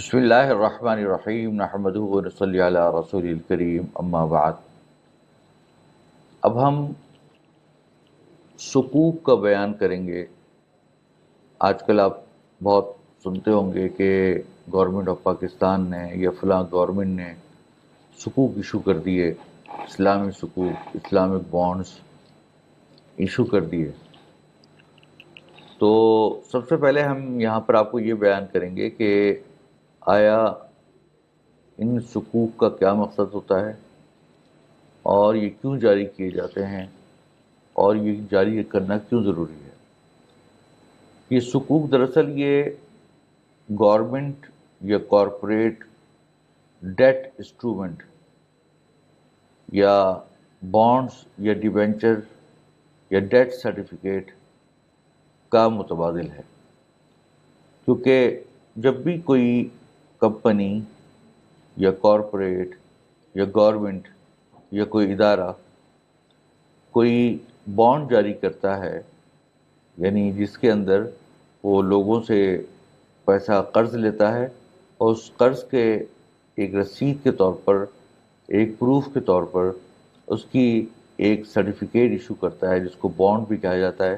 بسم اللہ الرحمن الرحیم نحمدہ و نصلی علی رسول الکریم اما بعد۔ اب ہم سکوک کا بیان کریں گے۔ آج کل آپ بہت سنتے ہوں گے کہ گورنمنٹ آف پاکستان نے یا فلاں گورنمنٹ نے سکوک ایشو کر دیے، اسلامی سکوک، اسلامک بانڈز ایشو کر دیے۔ تو سب سے پہلے ہم یہاں پر آپ کو یہ بیان کریں گے کہ آیا ان سکوک کا کیا مقصد ہوتا ہے اور یہ کیوں جاری کیے جاتے ہیں اور یہ جاری کرنا کیوں ضروری ہے۔ یہ سکوک دراصل یہ گورنمنٹ یا کارپوریٹ ڈیٹ انسٹرومنٹ یا بانڈز یا ڈیبینچر یا ڈیٹ سرٹیفکیٹ کا متبادل ہے، کیونکہ جب بھی کوئی کمپنی یا کارپوریٹ یا گورنمنٹ یا کوئی ادارہ کوئی بانڈ جاری کرتا ہے، یعنی جس کے اندر وہ لوگوں سے پیسہ قرض لیتا ہے اور اس قرض کے ایک رسید کے طور پر، ایک پروف کے طور پر اس کی ایک سرٹیفکیٹ ایشو کرتا ہے جس کو بانڈ بھی کہا جاتا ہے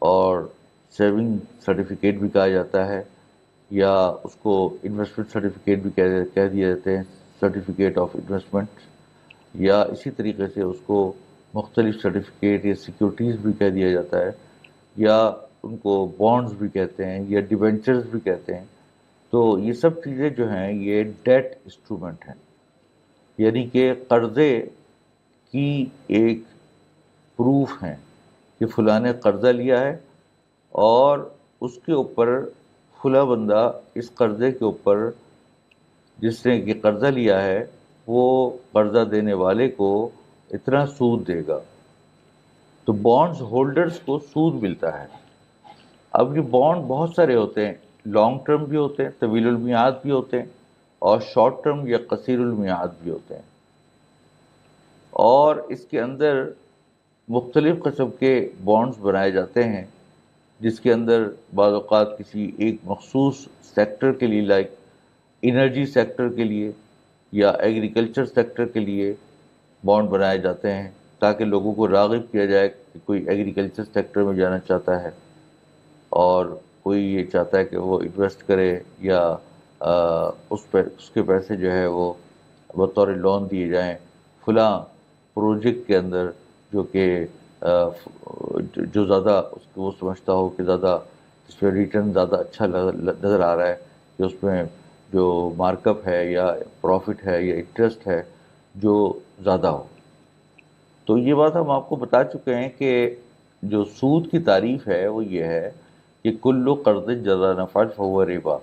اور سیونگ سرٹیفکیٹ بھی کہا جاتا ہے، یا اس کو انویسٹمنٹ سرٹیفکیٹ بھی کہہ دیے جاتے ہیں، سرٹیفکیٹ آف انویسٹمنٹ، یا اسی طریقے سے اس کو مختلف سرٹیفکیٹ یا سیکورٹیز بھی کہہ دیا جاتا ہے، یا ان کو بانڈز بھی کہتے ہیں یا ڈیبینچرز بھی کہتے ہیں۔ تو یہ سب چیزیں جو ہیں یہ ڈیٹ انسٹرومنٹ ہیں، یعنی کہ قرضے کی ایک پروف ہیں کہ فلاں نے قرضہ لیا ہے اور اس کے اوپر فلاں بندہ اس قرضے کے اوپر، جس نے یہ قرضہ لیا ہے، وہ قرضہ دینے والے کو اتنا سود دے گا۔ تو بانڈز ہولڈرز کو سود ملتا ہے۔ اب یہ بانڈ بہت سارے ہوتے ہیں، لانگ ٹرم بھی ہوتے ہیں، طویل المیعاد بھی ہوتے ہیں، اور شارٹ ٹرم یا قصیر المیعاد بھی ہوتے ہیں، اور اس کے اندر مختلف قسم کے بانڈز بنائے جاتے ہیں، جس کے اندر بعض اوقات کسی ایک مخصوص سیکٹر کے لیے، لائک انرجی سیکٹر کے لیے یا ایگریکلچر سیکٹر کے لیے بانڈ بنائے جاتے ہیں، تاکہ لوگوں کو راغب کیا جائے کہ کوئی ایگریکلچر سیکٹر میں جانا چاہتا ہے اور کوئی یہ چاہتا ہے کہ وہ انویسٹ کرے، یا اس کے پیسے جو ہے وہ بطور لون دیے جائیں فلاں پروجیکٹ کے اندر، جو کہ جو زیادہ اس کو وہ سمجھتا ہو کہ زیادہ اس پہ ریٹرن زیادہ اچھا نظر آ رہا ہے، کہ اس میں جو مارک اپ ہے یا پروفٹ ہے یا انٹرسٹ ہے جو زیادہ ہو۔ تو یہ بات ہم آپ کو بتا چکے ہیں کہ جو سود کی تعریف ہے وہ یہ ہے کہ کل قرض جزا نفع فہو ربا،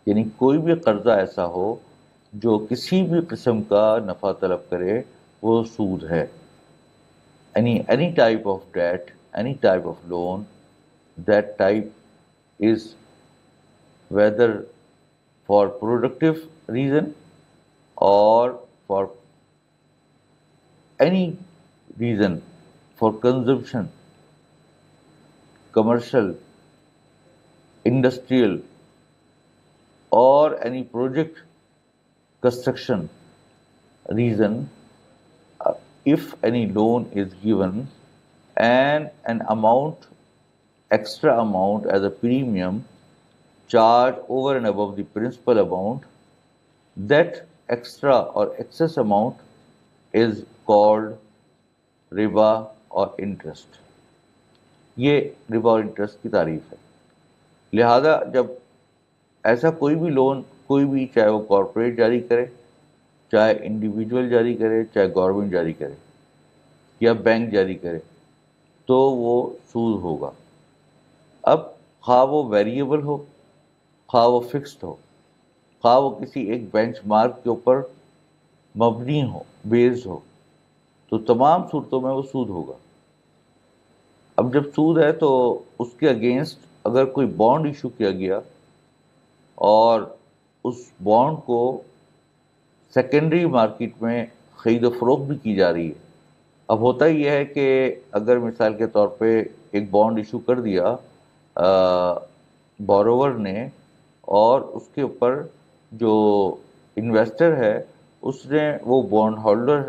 یعنی کوئی بھی قرضہ ایسا ہو جو کسی بھی قسم کا نفع طلب کرے وہ سود ہے۔ any type of debt, any type of loan, that type is whether for productive reason or for any reason, for consumption, commercial, industrial, or any project construction reason, if any loan is given and an amount, extra amount as a premium charged over and above the principal amount, that extra or excess amount is called ربا اور interest. یہ ربا اور interest کی تعریف ہے۔ لہذا جب ایسا کوئی بھی لون، کوئی بھی، چاہے وہ کارپوریٹ جاری کرے، چاہے انڈیویجول جاری کرے، چاہے گورنمنٹ جاری کرے یا بینک جاری کرے، تو وہ سود ہوگا۔ اب خواہ وہ ویریبل ہو، خواہ وہ فکسڈ ہو، خواہ وہ کسی ایک بینچ مارک کے اوپر مبنی ہو، بیسڈ ہو، تو تمام صورتوں میں وہ سود ہوگا۔ اب جب سود ہے تو اس کے اگینسٹ اگر کوئی بانڈ ایشو کیا گیا اور اس بانڈ کو سیکنڈری مارکیٹ میں خرید و فروخت بھی کی جا رہی ہے۔ اب ہوتا یہ ہے کہ اگر مثال کے طور پہ ایک بانڈ ایشو کر دیا بوروور نے، اور اس کے اوپر جو انویسٹر ہے اس نے وہ بانڈ ہولڈر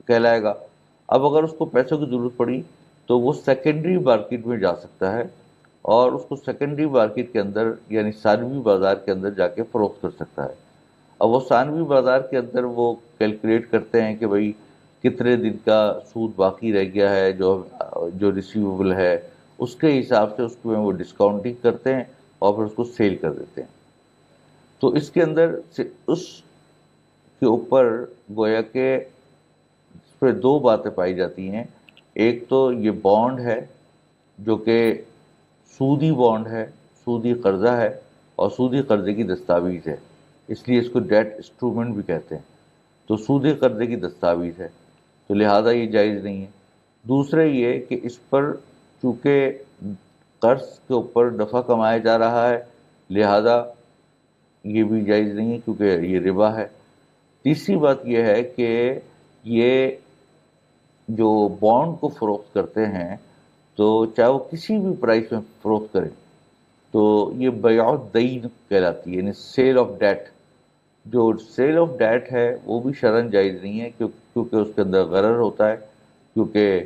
کہلائے گا. اب اگر اس کو پیسوں کی ضرورت پڑی تو وہ سیکنڈری مارکیٹ میں جا سکتا ہے اور اس کو سیکنڈری مارکیٹ کے اندر یعنی ثانوی بازار کے اندر جا کے فروخت کر سکتا ہے. اب وہ ثانوی بازار کے اندر وہ کیلکولیٹ کرتے ہیں کہ بھئی کتنے دن کا سود باقی رہ گیا ہے جو ریسیویبل ہے، اس کے حساب سے اس میں وہ ڈسکاؤنٹنگ کرتے ہیں اور پھر اس کو سیل کر دیتے ہیں. تو اس کے اندر اس کے اوپر گویا کہ اس پہ دو باتیں پائی جاتی ہیں. ایک تو یہ بانڈ ہے جو کہ سودی بانڈ ہے، سودی قرضہ ہے اور سودی قرضے کی دستاویز ہے، اس لیے اس کو ڈیٹ انسٹرومنٹ بھی کہتے ہیں. تو سودی قرضے کی دستاویز ہے تو لہٰذا یہ جائز نہیں ہے. دوسرا یہ کہ اس پر چونکہ قرض کے اوپر نفع کمایا جا رہا ہے لہذا یہ بھی جائز نہیں ہے کیونکہ یہ ربا ہے. تیسری بات یہ ہے کہ یہ جو بانڈ کو فروخت کرتے ہیں تو چاہے وہ کسی بھی پرائس میں فروخت کریں تو یہ بیع الدین کہلاتی ہے، یعنی سیل آف ڈیٹ. جو سیل آف ڈیٹ ہے وہ بھی شرعاً جائز نہیں ہے کیونکہ اس کے اندر غرر ہوتا ہے. کیونکہ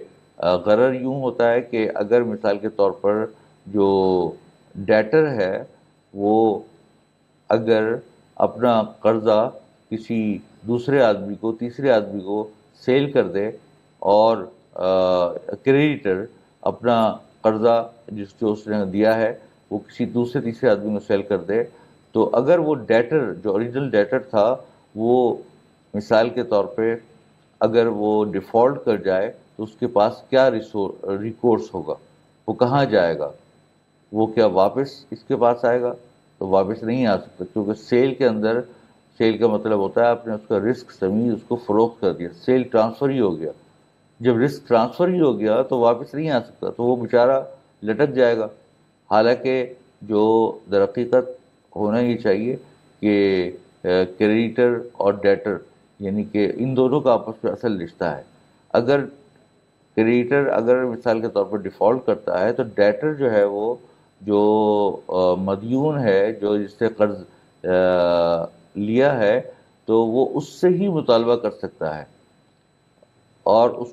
غرر یوں ہوتا ہے کہ اگر مثال کے طور پر جو ڈیٹر ہے وہ اگر اپنا قرضہ کسی دوسرے آدمی کو تیسرے آدمی کو سیل کر دے اور کریڈیٹر اپنا قرضہ جو اس نے دیا ہے وہ کسی دوسرے تیسرے آدمی کو سیل کر دے تو اگر وہ ڈیٹر جو اوریجنل ڈیٹر تھا وہ مثال کے طور پہ اگر وہ ڈیفالٹ کر جائے تو اس کے پاس کیا ریکورس ہوگا، وہ کہاں جائے گا، وہ کیا واپس اس کے پاس آئے گا؟ تو واپس نہیں آ سکتا کیونکہ سیل کے اندر سیل کا مطلب ہوتا ہے آپ نے اس کا رسک سمیت اس کو فروخت کر دیا، سیل ٹرانسفر ہی ہو گیا. جب رسک ٹرانسفر ہی ہو گیا تو واپس نہیں آ سکتا تو وہ بیچارہ لٹک جائے گا. حالانکہ جو در حقیقت ہونا ہی چاہیے کہ کریڈیٹر اور ڈیٹر یعنی کہ ان دونوں کا آپس میں اصل رشتہ ہے. اگر کریڈیٹر اگر مثال کے طور پر ڈیفالٹ کرتا ہے تو ڈیٹر جو ہے وہ جو مدیون ہے جو جس سے قرض لیا ہے تو وہ اس سے ہی مطالبہ کر سکتا ہے اور اس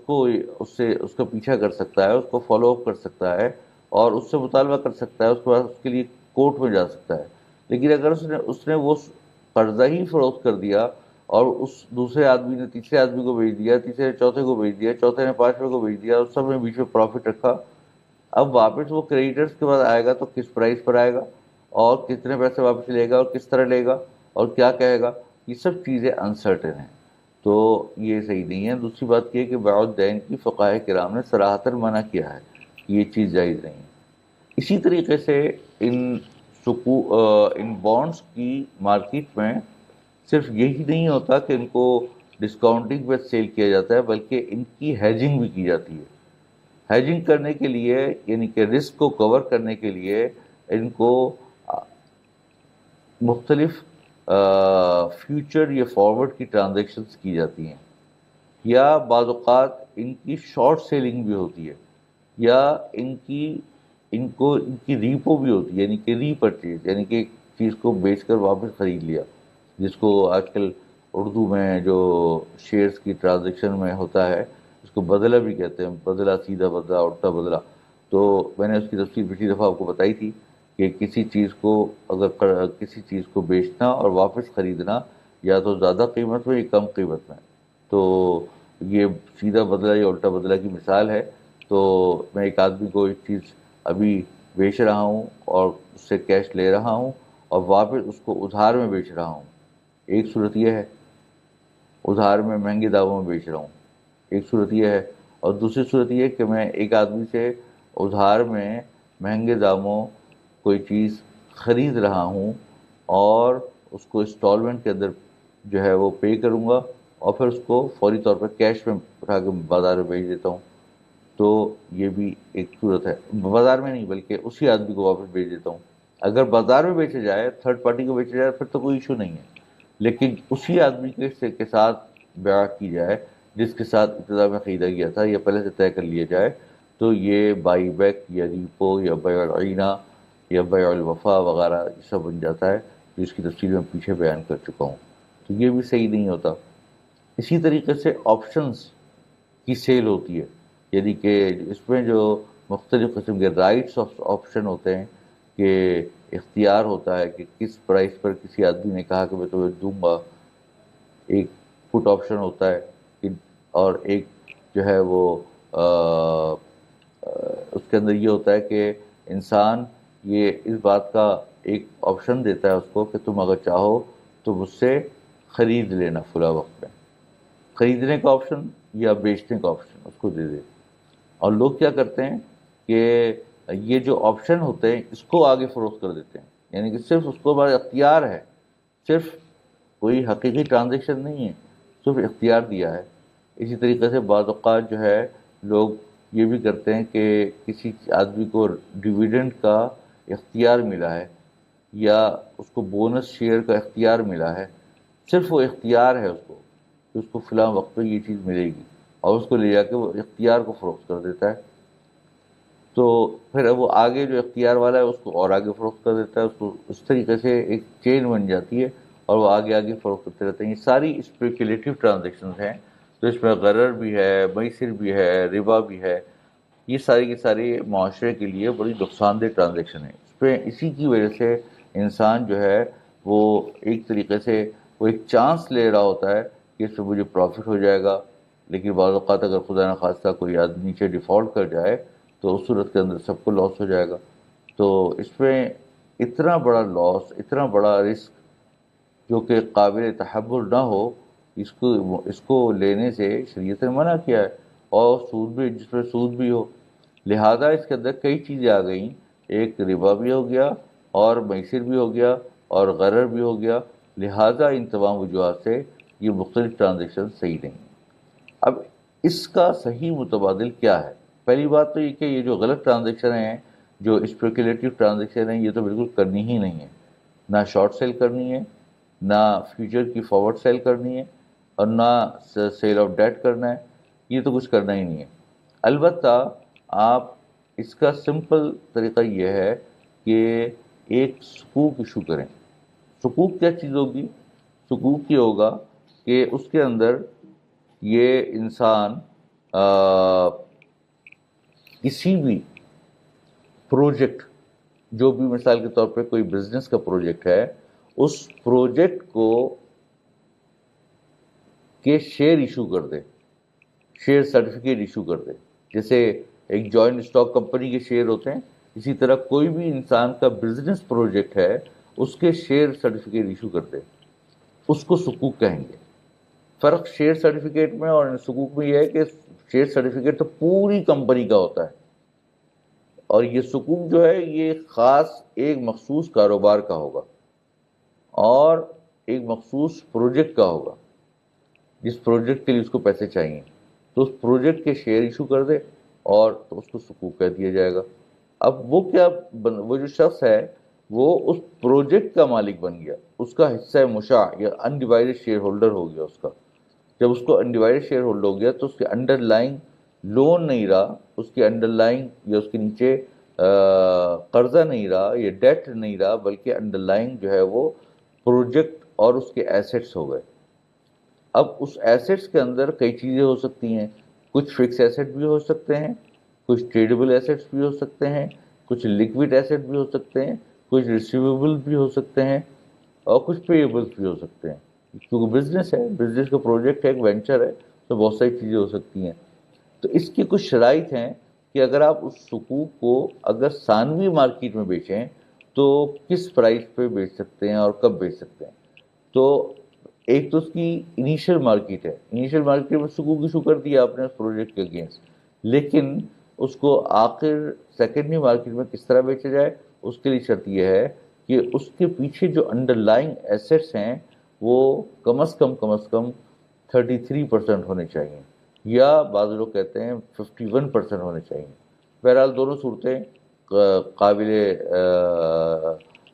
کا پیچھا کر سکتا ہے، اس کو فالو اپ کر سکتا ہے اور اس سے مطالبہ کر سکتا ہے، اس کے بعد اس کے لیے کورٹ میں جا سکتا ہے. لیکن اگر اس نے وہ قرضہ ہی فروخت کر دیا اور اس دوسرے آدمی نے تیسرے آدمی کو بھیج دیا، تیسرے نے چوتھے کو بھیج دیا، چوتھے نے پانچویں کو بھیج دیا اور سب نے بیچ میں پروفٹ رکھا، اب واپس وہ کریڈیٹرز کے بعد آئے گا تو کس پرائز پر آئے گا اور کتنے پیسے واپس لے گا اور کس طرح لے گا اور کیا کہے گا، یہ سب چیزیں انسرٹن ہیں تو یہ صحیح نہیں ہے. دوسری بات یہ کہ بیع الدین کی فقہاء کرام نے صراحتاً منع کیا ہے، یہ چیز جائز نہیں ہے. اسی طریقے سے ان بانڈس کی مارکیٹ میں صرف یہی نہیں ہوتا کہ ان کو ڈسکاؤنٹنگ پہ سیل کیا جاتا ہے بلکہ ان کی ہیجنگ بھی کی جاتی ہے. ہیجنگ کرنے کے لیے یعنی کہ رسک کو کور کرنے کے لیے ان کو مختلف فیوچر یا فارورڈ کی ٹرانزیکشنز کی جاتی ہیں یا بعض اوقات ان کی شارٹ سیلنگ بھی ہوتی ہے یا ان کی ریپو بھی ہوتی ہے یعنی کہ ری پرچیز یعنی کہ ایک چیز کو بیچ کر واپس خرید لیا جس کو آج کل اردو میں جو شیئرز کی ٹرانزیکشن میں ہوتا ہے اس کو بدلہ بھی کہتے ہیں، بدلہ سیدھا بدلہ الٹا بدلہ. تو میں نے اس کی تفصیل پچھلی دفعہ آپ کو بتائی تھی کہ کسی چیز کو بیچنا اور واپس خریدنا یا تو زیادہ قیمت میں یا کم قیمت میں، تو یہ سیدھا بدلہ یا الٹا بدلہ کی مثال ہے. تو میں ایک آدمی کو ایک چیز ابھی بیچ رہا ہوں اور اس سے کیش لے رہا ہوں اور واپس اس کو ادھار میں بیچ رہا ہوں. ایک صورت یہ ہے ادھار میں مہنگے داموں میں بیچ رہا ہوں، ایک صورت یہ ہے. اور دوسری صورت یہ کہ میں ایک آدمی سے ادھار میں مہنگے داموں کوئی چیز خرید رہا ہوں اور اس کو انسٹالمنٹ کے اندر جو ہے وہ پے کروں گا اور پھر اس کو فوری طور پر کیش میں اٹھا کے بازار میں بیچ دیتا ہوں. تو یہ بھی ایک صورت ہے، بازار میں نہیں بلکہ اسی آدمی کو واپس بیچ دیتا ہوں. اگر بازار میں بیچا جائے تھرڈ پارٹی کو بیچا جائے پھر تو کوئی ایشو نہیں ہے، لیکن اسی آدمی کے ساتھ بیع کی جائے جس کے ساتھ ابتدا میں خریدا گیا تھا یا پہلے سے طے کر لیا جائے تو یہ بائی بیک یا ریپو یا بیع العینہ یا بیع الوفا وغیرہ یہ سب بن جاتا ہے. جس کی تفصیل میں پیچھے بیان کر چکا ہوں، تو یہ بھی صحیح نہیں ہوتا۔ اسی طریقے سے آپشنس کی سیل ہوتی ہے، یعنی کہ اس میں جو مختلف قسم کے رائٹس آف آپشن ہوتے ہیں، کہ اختیار ہوتا ہے کہ کس پرائس پر کسی آدمی نے کہا کہ میں تمہیں دوں گا، ایک پٹ آپشن ہوتا ہے اور ایک جو ہے وہ اس کے اندر یہ ہوتا ہے کہ انسان یہ اس بات کا ایک آپشن دیتا ہے اس کو کہ تم اگر چاہو تو مجھ سے خرید لینا فلاں وقت میں، خریدنے کا آپشن یا بیچنے کا آپشن اس کو دے دے۔ اور لوگ کیا کرتے ہیں کہ یہ جو آپشن ہوتے ہیں اس کو آگے فروخت کر دیتے ہیں، یعنی کہ صرف اس کو بڑا اختیار ہے، صرف کوئی حقیقی ٹرانزیکشن نہیں ہے، صرف اختیار دیا ہے۔ اسی طریقے سے بعض اوقات جو ہے لوگ یہ بھی کرتے ہیں کہ کسی آدمی کو ڈویڈنڈ کا اختیار ملا ہے یا اس کو بونس شیئر کا اختیار ملا ہے، صرف وہ اختیار ہے اس کو کہ اس کو فلاں وقت پہ یہ چیز ملے گی، اور اس کو لے جا کے وہ اختیار کو فروخت کر دیتا ہے۔ تو پھر وہ آگے جو اختیار والا ہے اس کو اور آگے فروخت کر دیتا ہے، اس کو اس طریقے سے ایک چین بن جاتی ہے اور وہ آگے آگے فروخت کرتے رہتے ہیں۔ یہ ساری اسپیکولیٹو ٹرانزیکشنز ہیں، تو اس میں غرر بھی ہے، میسر بھی ہے، ربا بھی ہے، یہ ساری کی ساری معاشرے کے لیے بڑی نقصان دہ ٹرانزیکشن ہے۔ اس پہ اسی کی وجہ سے انسان جو ہے وہ ایک طریقے سے وہ ایک چانس لے رہا ہوتا ہے کہ اس سے مجھے پروفٹ ہو جائے گا، لیکن بعض اوقات اگر خدا نخواستہ کوئی آدمی نیچے ڈیفالٹ کر جائے تو اس صورت کے اندر سب کو لاس ہو جائے گا۔ تو اس میں اتنا بڑا لاس، اتنا بڑا رسک جو کہ قابل تحمل نہ ہو، اس کو لینے سے شریعت نے منع کیا ہے، اور سود بھی، جس میں سود بھی ہو، لہذا اس کے اندر کئی چیزیں آ گئیں، ایک ربا بھی ہو گیا اور میسر بھی ہو گیا اور غرر بھی ہو گیا، لہذا ان تمام وجوہات سے یہ مختلف ٹرانزیکشن صحیح نہیں ہیں۔ اب اس کا صحیح متبادل کیا ہے؟ پہلی بات تو یہ کہ یہ جو غلط ٹرانزیکشن ہیں، جو اسپیکولیٹو ٹرانزیکشن ہیں، یہ تو بالکل کرنی ہی نہیں ہے، نہ شارٹ سیل کرنی ہے، نہ فیوچر کی فارورڈ سیل کرنی ہے، اور نہ سیل آف ڈیٹ کرنا ہے، یہ تو کچھ کرنا ہی نہیں ہے۔ البتہ آپ اس کا سمپل طریقہ یہ ہے کہ ایک سکوک ایشو کریں۔ سکوک کیا چیز ہوگی؟ سکوک یہ ہوگا کہ اس کے اندر یہ انسان کسی بھی پروجیکٹ، جو بھی مثال کے طور پہ کوئی بزنس کا پروجیکٹ ہے، اس پروجیکٹ کو کے شیئر ایشو کر دے، شیئر سرٹیفکیٹ ایشو کر دے۔ جیسے ایک جوائنٹ اسٹاک کمپنی کے شیئر ہوتے ہیں، اسی طرح کوئی بھی انسان کا بزنس پروجیکٹ ہے، اس کے شیئر سرٹیفکیٹ ایشو کر دے، اس کو سکوک کہیں گے۔ فرق شیئر سرٹیفکیٹ میں اور سکوک میں یہ ہے کہ شیئر سرٹیفکیٹ تو پوری کمپنی کا ہوتا ہے، اور یہ سکوک جو ہے یہ خاص ایک مخصوص کاروبار کا ہوگا اور ایک مخصوص پروجیکٹ کا ہوگا، جس پروجیکٹ کے لیے اس کو پیسے چاہیے، تو اس پروجیکٹ کے شیئر ایشو کر دے اور تو اس کو سکوک کہہ دیا جائے گا۔ اب وہ کیا وہ جو شخص ہے وہ اس پروجیکٹ کا مالک بن گیا، اس کا حصہ مشاع یا انڈیوائڈڈ شیئر ہولڈر ہو گیا اس کا۔ جب اس کو انڈیوائڈڈ شیئر ہولڈر ہو گیا تو اس کے انڈر لائن لون نہیں رہا، اس کے انڈر لائن یا اس کے نیچے قرضہ نہیں رہا یا ڈیٹ نہیں رہا، بلکہ انڈر لائن جو ہے وہ پروجیکٹ اور اس کے ایسیٹس ہو گئے۔ اب اس ایسیٹس کے اندر کئی چیزیں ہو سکتی ہیں، کچھ فکس ایسیٹ بھی ہو سکتے ہیں، کچھ ٹریڈیبل ایسیٹس بھی ہو سکتے ہیں، کچھ لیکوڈ ایسیٹ بھی ہو سکتے ہیں، کچھ ریسیویبل بھی ہو سکتے ہیں، اور کچھ پیبلس بھی ہو سکتے ہیں، کیونکہ بزنس ہے، بزنس کا پروجیکٹ ہے، ایک وینچر ہے، تو بہت ساری چیزیں ہو سکتی ہیں۔ تو اس کی کچھ شرائط ہیں کہ اگر آپ اس سکوک کو اگر ثانوی مارکیٹ میں بیچیں تو کس پرائس پہ بیچ سکتے ہیں اور کب بیچ سکتے ہیں۔ تو ایک تو اس کی انیشیل مارکیٹ ہے، انیشیل مارکیٹ میں سکوک ایشو کر دیا آپ نے اس پروجیکٹ کے اگینسٹ، لیکن اس کو آخر سیکنڈری مارکیٹ میں کس طرح بیچا جائے، اس کے لیے شرط یہ ہے کہ اس کے پیچھے جو انڈر لائن ایسیٹس ہیں وہ کم از کم 33% ہونے چاہیے، یا بعض لوگ کہتے ہیں 51% ہونے چاہیے۔ بہرحال دونوں صورتیں قابل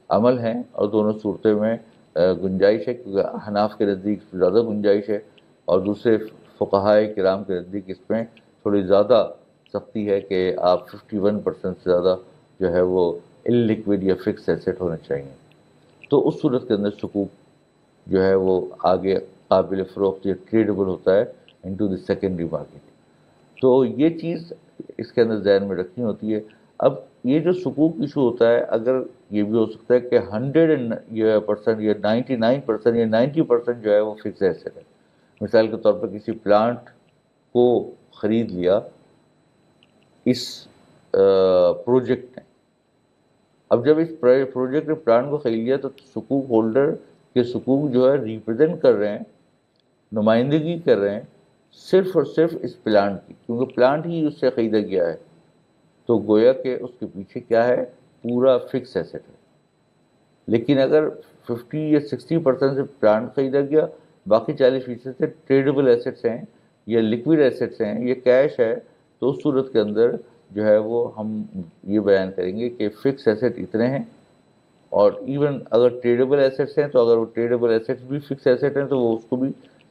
عمل ہیں، اور دونوں صورتیں میں گنجائش ہے، کیونکہ حناف کے نزدیک زیادہ گنجائش ہے اور دوسرے فقہائے کرام کے نزدیک اس میں تھوڑی زیادہ سختی ہے کہ آپ 51% سے زیادہ جو ہے وہ ان لیکوڈ یا فکس ایسیٹ ہونے چاہیے۔ تو اس صورت کے اندر سکوک جو ہے وہ آگے قابل فروخت یا ٹریڈیبل ہوتا ہے انٹو دی سیکنڈری مارکیٹ. تو یہ چیز اس کے اندر ذہن میں رکھنی ہوتی ہے. اب یہ جو سکوک ایشو ہوتا ہے، اگر یہ بھی ہو سکتا ہے کہ 100% یا 99% یا 90% جو ہے وہ فکس ایسٹ ہے. مثال کے طور پر کسی پلانٹ کو خرید لیا اس پروجیکٹ نے. اب جب اس پروجیکٹ نے پلانٹ کو خرید لیا تو سکوک ہولڈر کے سکوک جو ہے ریپرزینٹ کر رہے ہیں، نمائندگی کر رہے ہیں صرف اور صرف اس پلانٹ کی، کیونکہ پلانٹ ہی اس سے خریدا گیا ہے. تو گویا کہ اس کے پیچھے کیا ہے، پورا فکس ایسٹ ہے. لیکن اگر 50 یا 60% سے پلانٹ خریدا گیا، باقی 40% سے ٹریڈیبل ایسٹس ہیں یا لیکوڈ ایسٹس ہیں یا کیش ہے، تو اس صورت کے اندر جو ہے وہ ہم یہ بیان کریں گے کہ فکس ایسٹ اتنے ہیں. اور ایون اگر ٹریڈیبل ایسٹس ہیں تو اگر وہ ٹریڈیبل ایسٹس بھی فکس ایسٹ ہیں تو وہ اس کو بھی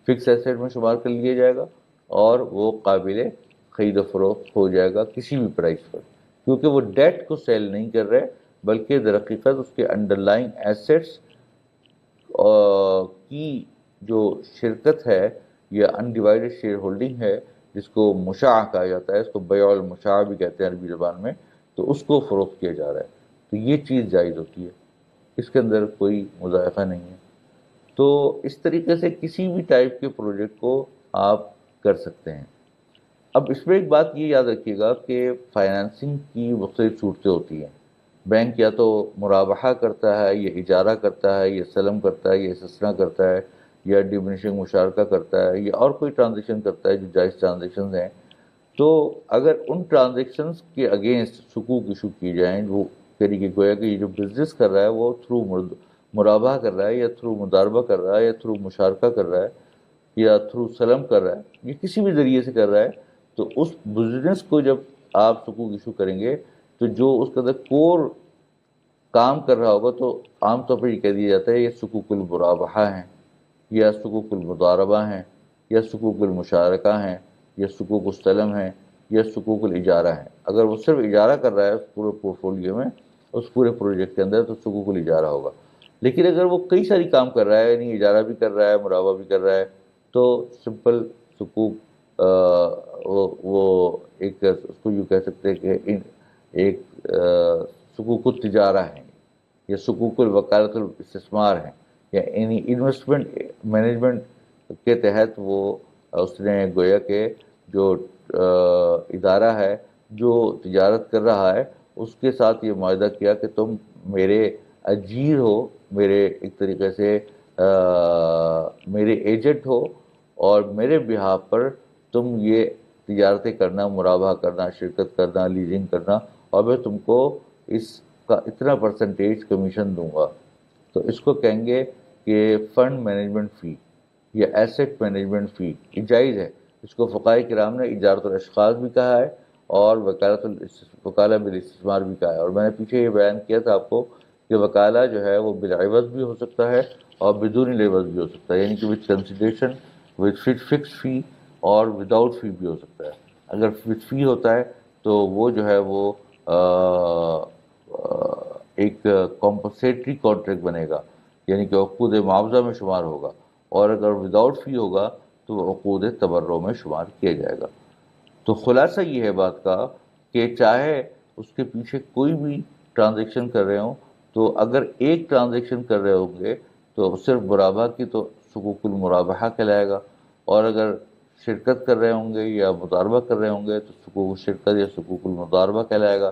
فکس ایسٹ میں شمار کر لیا جائے گا اور وہ قابل خرید و فروخت ہو جائے گا کسی بھی پرائس پر، کیونکہ وہ ڈیٹ کو سیل نہیں کر رہے بلکہ در حقیقت اس کے انڈر لائن ایسٹس کی جو شرکت ہے یا انڈیوائڈیڈ شیئر ہولڈنگ ہے، جس کو مشاع کہا جاتا ہے، اس کو بیع المشاع بھی کہتے ہیں عربی زبان میں، تو اس کو فروخت کیا جا رہا ہے. تو یہ چیز جائز ہوتی ہے، اس کے اندر کوئی مضائقہ نہیں ہے. تو اس طریقے سے کسی بھی ٹائپ کے پروجیکٹ کو آپ کر سکتے ہیں. اب اس میں ایک بات یہ یاد رکھیے گا کہ فائنانسنگ کی مختلف صورتیں ہوتی ہیں. بینک یا تو مرابحہ کرتا ہے یا اجارہ کرتا ہے یا سلم کرتا ہے یا استثنا کرتا ہے یا ڈیمنشنگ مشارکہ کرتا ہے یا اور کوئی ٹرانزیکشن کرتا ہے جو جائز ٹرانزیکشنز ہیں. تو اگر ان ٹرانزیکشنز کے اگینسٹ سکوک ایشو کی جائیں، وہ یعنی کہ گویا کہ یہ جو بزنس کر رہا ہے وہ تھرو مرابحہ کر رہا ہے یا تھرو مضاربہ کر رہا ہے یا تھرو مشارکہ کر رہا ہے یا تھرو سلم کر رہا ہے یا کسی بھی ذریعے سے کر رہا ہے، تو اس بزنس کو جب آپ سکوک ایشو کریں گے تو جو اس کے اندر کور کام کر رہا ہوگا تو عام طور پر یہ کہہ دیا جاتا ہے یہ سکوک المرابحہ ہیں یا سکوک المضاربہ ہیں یا سکوک المشارکہ ہیں یا سکوک السلم ہیں یا سکوک الاجارہ ہیں. اگر وہ صرف اجارہ کر رہا ہے اس پورے پورٹفولیو میں، اس پورے پروجیکٹ کے اندر، تو سکوک الاجارہ ہوگا. لیکن اگر وہ کئی ساری کام کر رہا ہے، یعنی اجارہ بھی کر رہا ہے، مرابہ بھی کر رہا ہے، تو سمپل سکوک وہ ایک اس کو یوں کہہ سکتے ہیں کہ ایک سکوک التجارہ ہیں یا سکوک الوکالت الاستثمار ہیں یا انویسٹمنٹ مینجمنٹ کے تحت وہ اس نے گویا کہ جو ادارہ ہے جو تجارت کر رہا ہے اس کے ساتھ یہ معاہدہ کیا کہ تم میرے اجیر ہو، میرے ایک طریقے سے میرے ایجنٹ ہو، اور میرے بہاف پر تم یہ تجارتیں کرنا، مرابحہ کرنا، شرکت کرنا، لیزنگ کرنا، اور میں تم کو اس کا اتنا پرسنٹیج کمیشن دوں گا. تو اس کو کہیں گے کہ فنڈ مینجمنٹ فی یا ایسٹ مینجمنٹ فی. یہ جائز ہے. اس کو فقہاء کرام نے اجارۃ الاشخاص بھی کہا ہے اور وکالہ بالاستثمار بھی کہا ہے. اور میں نے پیچھے یہ بیان کیا تھا آپ کو کہ وکالہ جو ہے وہ بالعوض بھی ہو سکتا ہے اور بدون عوض بھی ہو سکتا ہے، یعنی کہ وتھ کنسیڈریشن، وتھ فکس فی اور وداؤٹ فی بھی ہو سکتا ہے. اگر وتھ فی ہوتا ہے تو وہ جو ہے وہ ایک کمپنسیٹری کانٹریکٹ بنے گا، یعنی کہ عقود معاوضہ میں شمار ہوگا. اور اگر وداؤٹ فی ہوگا تو وہ عقود تبرع میں شمار کیا جائے گا. تو خلاصہ یہ ہے بات کا کہ چاہے اس کے پیچھے کوئی بھی ٹرانزیکشن کر رہے ہوں، تو اگر ایک ٹرانزیکشن کر رہے ہوں گے تو صرف مرابحہ کی تو سکوک المرابحہ کہلائے گا، اور اگر شرکت کر رہے ہوں گے یا مضاربہ کر رہے ہوں گے تو سکوک الشرکت یا سکوک المضاربہ کہلائے گا،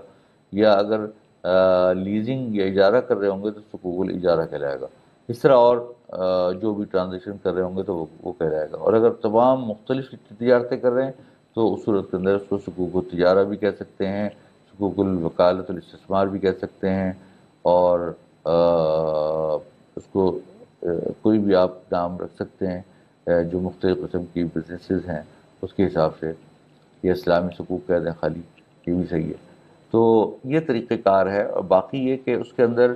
یا اگر لیزنگ یا اجارہ کر رہے ہوں گے تو سکوک الاجارہ کہلائے گا. اس طرح اور جو بھی ٹرانزیکشن کر رہے ہوں گے تو وہ کہلائے گا. اور اگر تمام مختلف تجارتیں کر رہے ہیں تو اس صورت کے اندر اس کو سکوک التجارہ بھی کہہ سکتے ہیں، سکوک الوکالت الاستثمار بھی کہہ سکتے ہیں، اور اس کو کوئی بھی آپ نام رکھ سکتے ہیں جو مختلف قسم کی بزنسز ہیں اس کے حساب سے، یا اسلامی سکوک کہہ دیں خالی، یہ بھی صحیح ہے. تو یہ طریقہ کار ہے. اور باقی یہ کہ اس کے اندر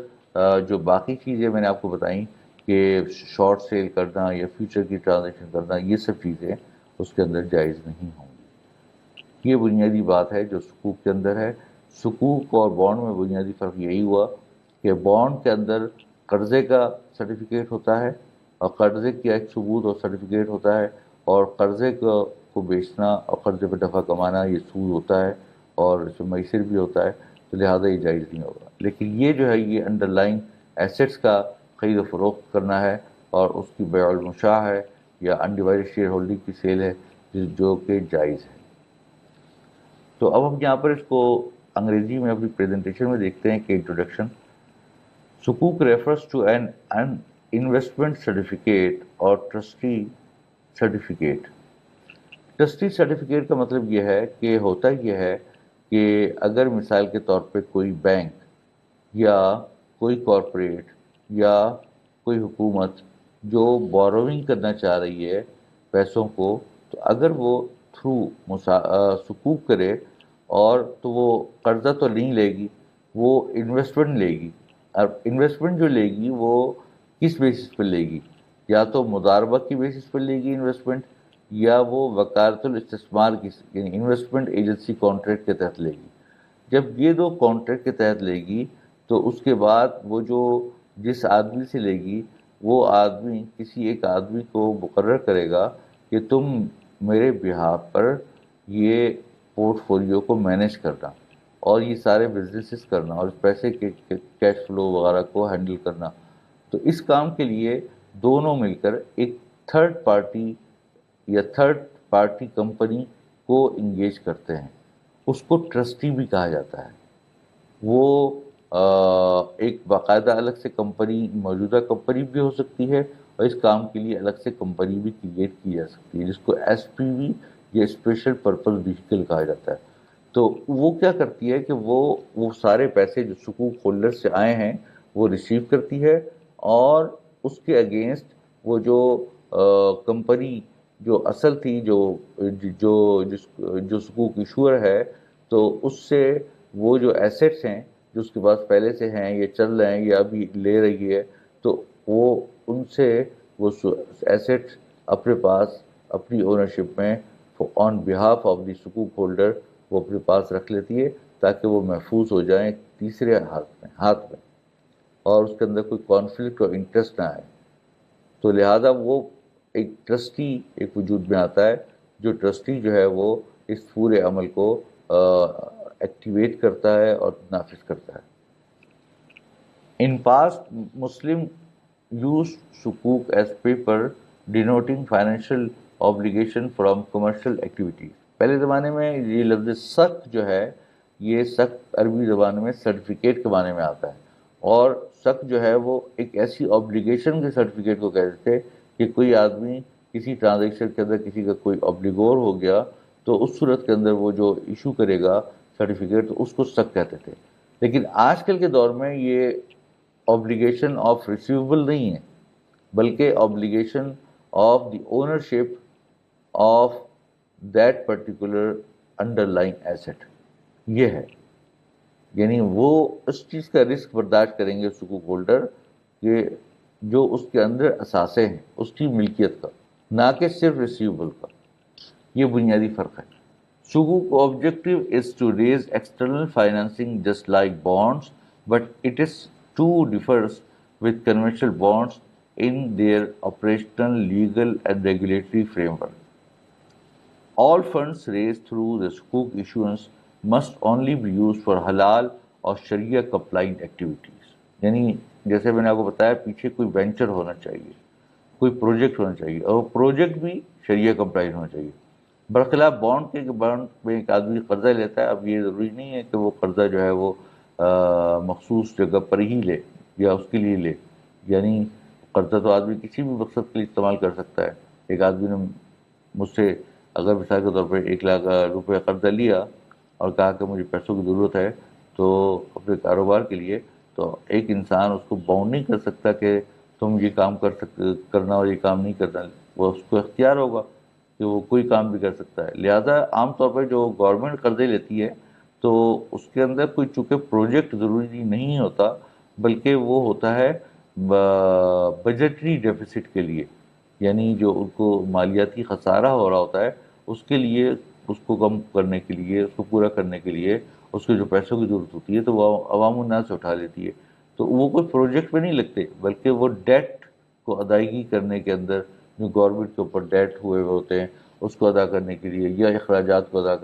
جو باقی چیزیں میں نے آپ کو بتائیں کہ شارٹ سیل کرنا یا فیوچر کی ٹرانزیکشن کرنا، یہ سب چیزیں اس کے اندر جائز نہیں ہوں گی. یہ بنیادی بات ہے جو سکوک کے اندر ہے. سکوک اور بانڈ میں بنیادی فرق یہی ہوا کہ بانڈ کے اندر قرضے کا سرٹیفکیٹ ہوتا ہے اور قرضے کا ایک ثبوت اور سرٹیفکیٹ ہوتا ہے، اور قرضے کو بیچنا اور قرضے پہ نفع کمانا یہ سود ہوتا ہے اور اس میں میسر بھی ہوتا ہے، تو لہٰذا یہ جائز نہیں ہوگا۔ لیکن یہ جو ہے یہ انڈر لائن ایسٹس کا خرید و فروخت کرنا ہے اور اس کی بیع المشاع ہے یا انڈیوائڈیڈ شیئر ہولڈنگ کی سیل ہے جو کہ جائز ہے۔ تو اب ہم یہاں پر اس کو انگریزی میں اپنی پریزنٹیشن میں دیکھتے ہیں کہ انٹروڈکشن، سکوک refers to an investment certificate اور ٹرسٹی سرٹیفکیٹ۔ ٹرسٹی سرٹیفکیٹ کا مطلب یہ ہے کہ ہوتا یہ ہے کہ اگر مثال کے طور پہ کوئی بینک یا کوئی کارپوریٹ یا کوئی حکومت جو بوروئنگ کرنا چاہ رہی ہے پیسوں کو، تو اگر وہ تھرو سکوک کرے اور تو وہ قرضہ تو نہیں لے گی، وہ انویسٹمنٹ لے گی، اور انویسٹمنٹ جو لے گی وہ کس بیسس پہ لے گی؟ یا تو مضاربہ کی بیسس پہ لے گی انویسٹمنٹ، یا وہ وکالت الاستثمار کی یعنی انویسٹمنٹ ایجنسی کانٹریکٹ کے تحت لے گی۔ جب یہ دو کانٹریکٹ کے تحت لے گی تو اس کے بعد وہ جو جس آدمی سے لے گی وہ آدمی کسی ایک آدمی کو مقرر کرے گا کہ تم میرے بہاف پر یہ پورٹ فولیو کو مینیج کرنا اور یہ سارے بزنسز کرنا اور اس پیسے کے کیش فلو وغیرہ کو ہینڈل کرنا۔ تو اس کام کے لیے دونوں مل کر ایک تھرڈ پارٹی یا تھرڈ پارٹی کمپنی کو انگیج کرتے ہیں، اس کو ٹرسٹی بھی کہا جاتا ہے۔ وہ ایک باقاعدہ الگ سے کمپنی، موجودہ کمپنی بھی ہو سکتی ہے اور اس کام کے لیے الگ سے کمپنی بھی کریٹ کی جا سکتی ہے، جس کو ایس پی وی یا اسپیشل پرپز وہیکل کہا جاتا ہے۔ تو وہ کیا کرتی ہے کہ وہ سارے پیسے جو سکوک ہولڈر سے آئے ہیں وہ ریسیو کرتی ہے، اور اس کے اگینسٹ وہ جو کمپنی جو اصل تھی جو سکوک ایشور ہے، تو اس سے وہ جو ایسٹس ہیں جو اس کے پاس پہلے سے ہیں یا چل رہے ہیں یا ابھی لے رہی ہے، تو وہ ان سے وہ ایسٹس اپنے پاس اپنی اونرشپ میں آن بہاف آف دی سکوک ہولڈر وہ اپنے پاس رکھ لیتی ہے تاکہ وہ محفوظ ہو جائیں تیسرے ہاتھ میں اور اس کے اندر کوئی کانفلکٹ اور انٹرسٹ نہ آئے۔ تو لہٰذا وہ ایک ٹرسٹی ایک وجود میں آتا ہے، جو ٹرسٹی جو ہے وہ اس پورے عمل کو ایکٹیویٹ کرتا ہے اور نافذ کرتا ہے۔ In past, Muslim used sukuk as paper denoting financial obligation from commercial activities۔ پہلے زمانے میں یہ لفظ سک جو ہے یہ سک عربی زبان میں سرٹیفکیٹ کے معنی میں آتا ہے، اور سک جو ہے وہ ایک ایسی آبلیگیشن کے سرٹیفکیٹ کو کہتے تھے کہ کوئی آدمی کسی ٹرانزیکشن کے اندر کسی کا کوئی آبلیگور ہو گیا تو اس صورت کے اندر وہ جو ایشو کرے گا سرٹیفکیٹ تو اس کو سک کہتے تھے۔ لیکن آج کل کے دور میں یہ obligation آف ریسیویبل نہیں ہے، بلکہ obligation of the ownership of that particular underlying asset, یہ ہے۔ یعنی وہ اس چیز کا رسک برداشت کریں گے سکوک ہولڈر کہ جو اس کے اندر اثاثے ہیں اس کی ملکیت کا، نہ کہ صرف ریسیویبل کا۔ یہ بنیادی فرق ہے۔ Sukuk objective is to raise external financing just like bonds, but it is too differs with conventional bonds in their operational, legal and regulatory framework. All funds raised through the Sukuk issuance must only be used for halal اور شریعہ compliant activities۔ یعنی جیسے میں نے آپ کو بتایا پیچھے کوئی وینچر ہونا چاہیے، کوئی پروجیکٹ ہونا چاہیے، اور وہ پروجیکٹ بھی شریعہ کمپلائنٹ ہونا چاہیے۔ برخلاف بانڈ کے بانڈ میں ایک آدمی قرضہ لیتا ہے، اب یہ ضروری نہیں ہے کہ وہ قرضہ جو ہے وہ مخصوص جگہ پر ہی لے یا اس کے لیے لے، یعنی قرضہ تو آدمی کسی بھی مقصد کے لیے استعمال کر سکتا ہے۔ ایک آدمی نے مجھ سے اگر مثال کے طور پر 1,00,000 روپے قرضہ لیا اور کہا کہ مجھے پیسوں کی ضرورت ہے تو اپنے کاروبار کے لیے، تو ایک انسان اس کو باؤنڈ نہیں کر سکتا کہ تم یہ کام کرنا اور یہ کام نہیں کرنا، وہ اس کو اختیار ہوگا کہ وہ کوئی کام بھی کر سکتا ہے۔ لہذا عام طور پر جو گورنمنٹ قرضے لیتی ہے تو اس کے اندر کوئی چونکہ پروجیکٹ ضروری نہیں ہوتا، بلکہ وہ ہوتا ہے بجٹری ڈیفیسٹ کے لیے، یعنی جو ان کو مالیاتی خسارہ ہو رہا ہوتا ہے اس کے لیے، اس کو کم کرنے کے لیے، اس کو پورا کرنے کے لیے اس کو جو پیسوں کی ضرورت ہوتی ہے تو وہ عوام الناس سے اٹھا لیتی ہے۔ تو وہ کوئی پروجیکٹ پہ نہیں لگتے، بلکہ وہ ڈیٹ کو ادائیگی کرنے کے اندر جو گورنمنٹ کے اوپر ڈیٹ ہوئے ہوتے ہیں اس کو ادا کرنے کے لیے یا اخراجات کو ادا